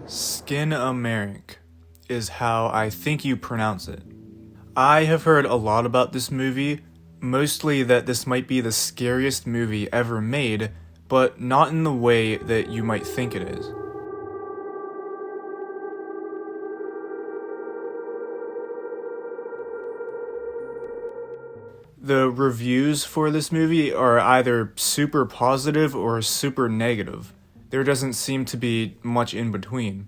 Skinamarink is how I think you pronounce it. I have heard a lot about this movie, mostly that this might be the scariest movie ever made, but not in the way that you might think it is. The reviews for this movie are either super positive or super negative. There doesn't seem to be much in between.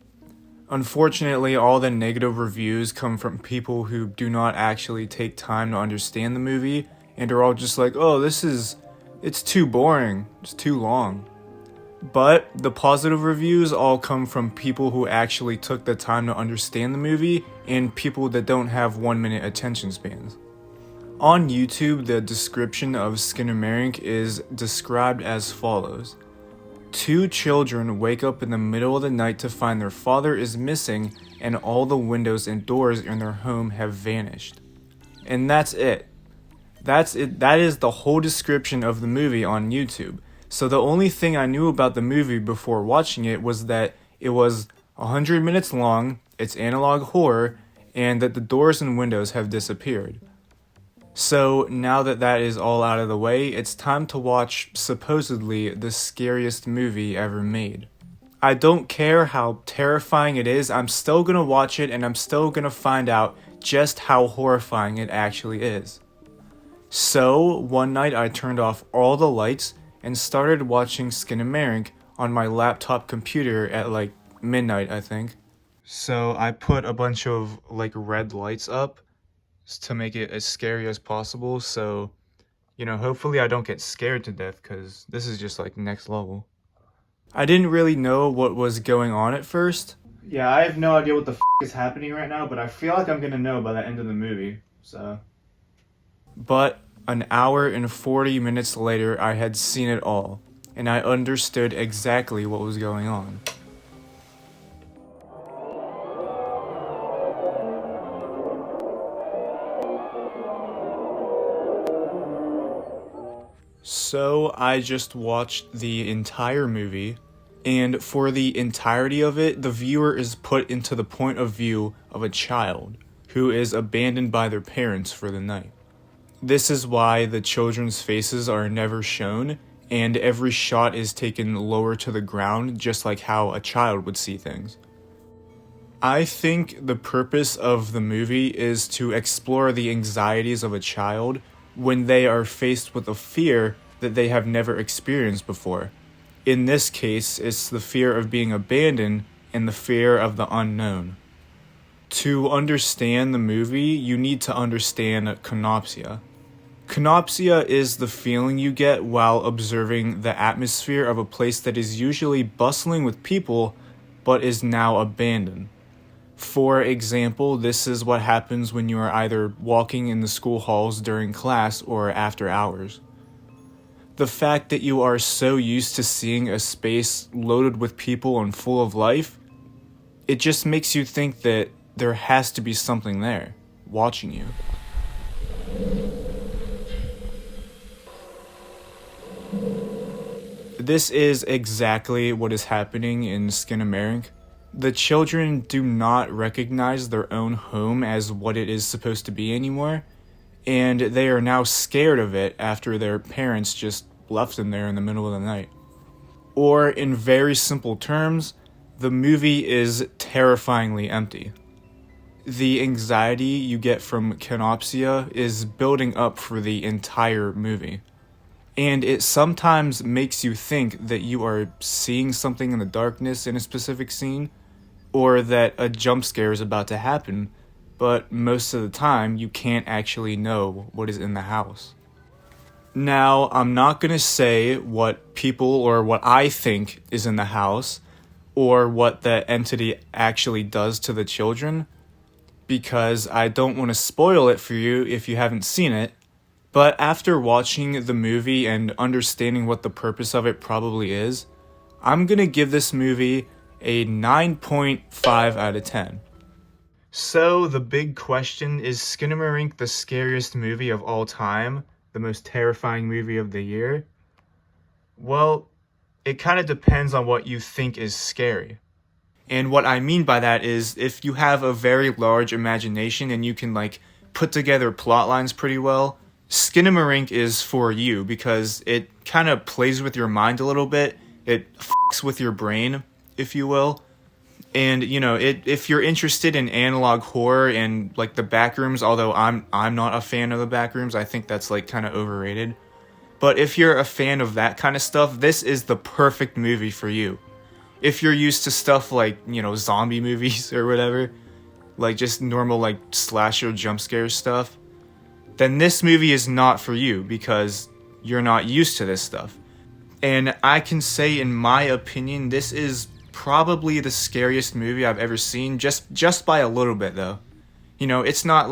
Unfortunately, all the negative reviews come from people who do not actually take time to understand the movie and are all just like, oh, it's too boring, it's too long. But the positive reviews all come from people who actually took the time to understand the movie and people that don't have 1 minute attention spans. On YouTube, the description of Skinamarink is described as follows. 2 children wake up in the middle of the night to find their father is missing and all the windows and doors in their home have vanished. And that's it. That is the whole description of the movie on YouTube. So the only thing I knew about the movie before watching it was that it was 100 minutes long, it's analog horror, and that the doors and windows have disappeared. So now that that is all out of the way, it's time to watch supposedly the scariest movie ever made. I don't care how terrifying it is, I'm still gonna watch it and I'm still gonna find out just how horrifying it actually is. So one night I turned off all the lights and started watching Skinamarink on my laptop computer at like midnight, I think. So I put a bunch of like red lights up to make it as scary as possible, so hopefully I don't get scared to death, because this is just like next level. I didn't really know what was going on at first. Yeah, I have no idea what the is happening right now, but I feel like I'm gonna know by the end of the movie, so. But an hour and 40 minutes later, I had seen it all, and I understood exactly what was going on. So I just watched the entire movie, and for the entirety of it, the viewer is put into the point of view of a child who is abandoned by their parents for the night. This is why the children's faces are never shown, and every shot is taken lower to the ground, just like how a child would see things. I think the purpose of the movie is to explore the anxieties of a child when they are faced with a fear that they have never experienced before. In this case, it's the fear of being abandoned and the fear of the unknown. To understand the movie, you need to understand canopsia. Canopsia is the feeling you get while observing the atmosphere of a place that is usually bustling with people, but is now abandoned. For example, this is what happens when you are either walking in the school halls during class or after hours. The fact that you are so used to seeing a space loaded with people and full of life, it just makes you think that there has to be something there, watching you. This is exactly what is happening in Skinamarink. The children do not recognize their own home as what it is supposed to be anymore, and they are now scared of it after their parents just left them there in the middle of the night. Or, in very simple terms, the movie is terrifyingly empty. The anxiety you get from canopsia is building up for the entire movie. And it sometimes makes you think that you are seeing something in the darkness in a specific scene, or that a jump scare is about to happen, but most of the time you can't actually know what is in the house. Now, I'm not going to say what people or what I think is in the house, or what the entity actually does to the children, because I don't want to spoil it for you if you haven't seen it. But after watching the movie and understanding what the purpose of it probably is, I'm gonna give this movie a 9.5 out of 10. So the big question, is Skinamarink the scariest movie of all time? The most terrifying movie of the year? Well, it kind of depends on what you think is scary. And what I mean by that is if you have a very large imagination and you can like put together plot lines pretty well, Skinamarink is for you because it kind of plays with your mind a little bit. It fucks with your brain, if you will. And you know, if you're interested in analog horror and like the backrooms, although I'm not a fan of the backrooms, I think that's like kind of overrated. But if you're a fan of that kind of stuff, this is the perfect movie for you. If you're used to stuff like, you know, zombie movies or whatever, like just normal like slasher jump scare stuff, then this movie is not for you because you're not used to this stuff. And I can say, in my opinion, this is probably the scariest movie I've ever seen, just by a little bit though. You know, it's not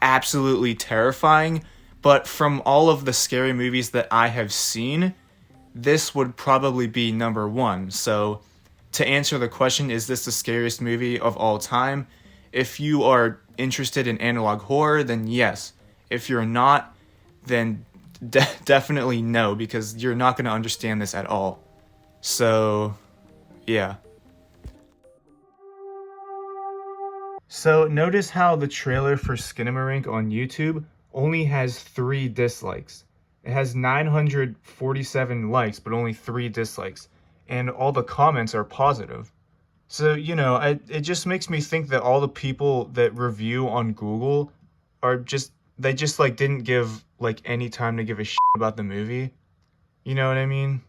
absolutely terrifying, but from all of the scary movies that I have seen, this would probably be number one. So to answer the question, is this the scariest movie of all time? If you are interested in analog horror, then yes. If you're not, then definitely no, because you're not going to understand this at all. So, yeah. So notice how the trailer for Skinamarink on YouTube only has 3 dislikes. It has 947 likes, but only 3 dislikes. And all the comments are positive. So, you know, it just makes me think that all the people that review on Google they just like didn't give like any time to give a shit about the movie. You know what I mean?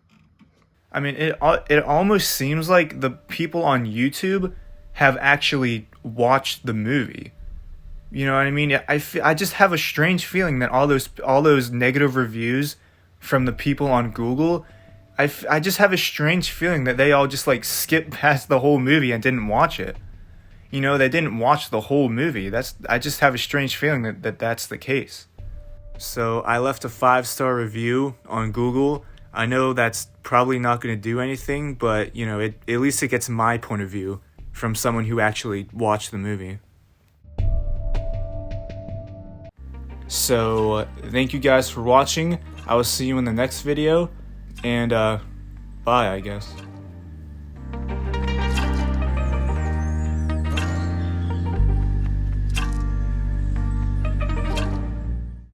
I mean, it almost seems like the people on YouTube have actually watched the movie. You know what I mean? I just have a strange feeling that all those negative reviews from the people on Google, I just have a strange feeling that they all just like skipped past the whole movie and didn't watch it. You know, they didn't watch the whole movie. I just have a strange feeling that that's the case. So I left a 5-star review on Google. I know that's probably not going to do anything, but you know, at least it gets my point of view from someone who actually watched the movie. So, thank you guys for watching. I will see you in the next video, and bye, I guess.